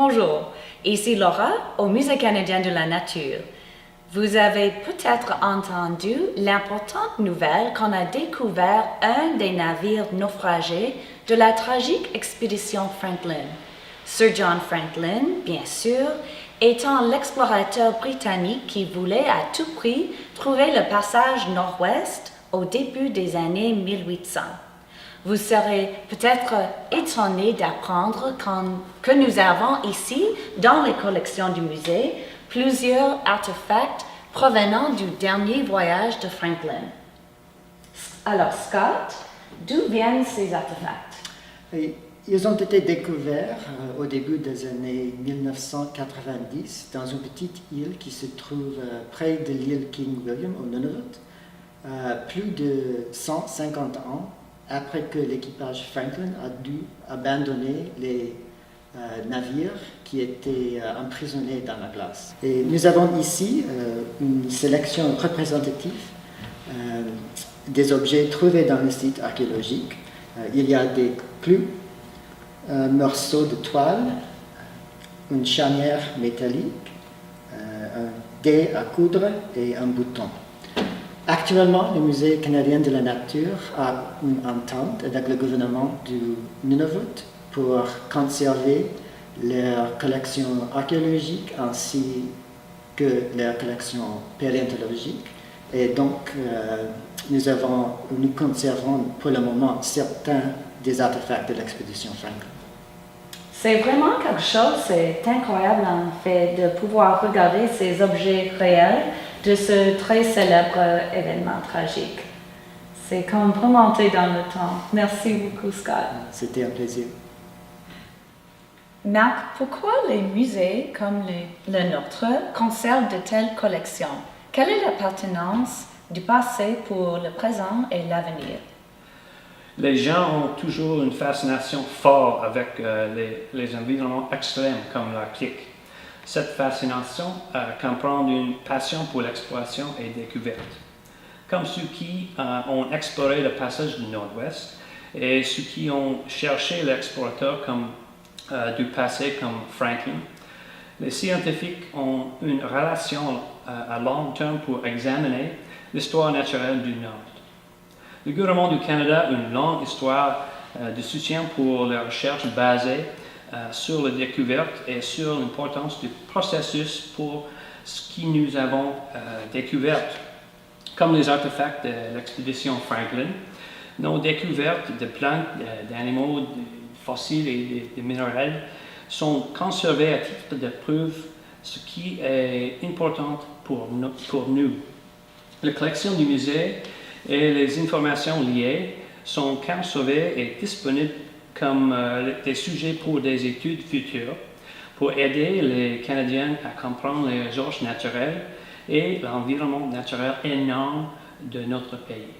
Bonjour, ici Laura au Musée canadien de la nature. Vous avez peut-être entendu l'importante nouvelle qu'on a découvert un des navires naufragés de la tragique expédition Franklin. Sir John Franklin, bien sûr, étant l'explorateur britannique qui voulait à tout prix trouver le passage nord-ouest au début des années 1800. Vous serez peut-être étonné d'apprendre que nous avons ici, dans les collections du musée, plusieurs artefacts provenant du dernier voyage de Franklin. Alors, Scott, d'où viennent ces artefacts? Ils ont été découverts au début des années 1990 dans une petite île qui se trouve près de l'île King William au Nunavut, plus de 150 ans après que l'équipage Franklin a dû abandonner les navires qui étaient emprisonnés dans la glace. Et nous avons ici une sélection représentative des objets trouvés dans le site archéologique. Il y a des clous, un morceau de toile, une charnière métallique, un dé à coudre et un bouton. Actuellement, le Musée canadien de la nature a une entente avec le gouvernement du Nunavut pour conserver leur collection archéologique ainsi que leur collection paléontologique. Et donc, nous conservons pour le moment certains des artefacts de l'expédition Franklin. C'est vraiment quelque chose, c'est incroyable en fait de pouvoir regarder ces objets réels de ce très célèbre événement tragique. C'est comme remonter dans le temps. Merci beaucoup, Scott. C'était un plaisir. Marc, pourquoi les musées comme le nôtre conservent de telles collections? Quelle est l'appartenance du passé pour le présent et l'avenir? Les gens ont toujours une fascination forte avec les environnements extrêmes comme l'Arctique. Cette fascination comprend une passion pour l'exploration et découverte. Comme ceux qui ont exploré le passage du Nord-Ouest et ceux qui ont cherché l'explorateur du passé comme Franklin, les scientifiques ont une relation à long terme pour examiner l'histoire naturelle du Nord. Le gouvernement du Canada a une longue histoire de soutien pour les recherches basées sur la découverte et sur l'importance du processus pour ce que nous avons découvert, comme les artefacts de l'expédition Franklin. Nos découvertes de plantes, d'animaux, de fossiles et de minéraux sont conservées à titre de preuve, ce qui est important pour nous. La collection du musée et les informations liées sont conservées et disponibles comme des sujets pour des études futures, pour aider les Canadiens à comprendre les ressources naturelles et l'environnement naturel énorme de notre pays.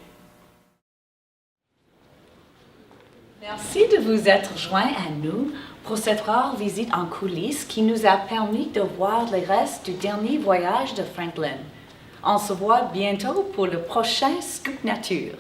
Merci de vous être joints à nous pour cette rare visite en coulisses qui nous a permis de voir les restes du dernier voyage de Franklin. On se voit bientôt pour le prochain Scoop Nature.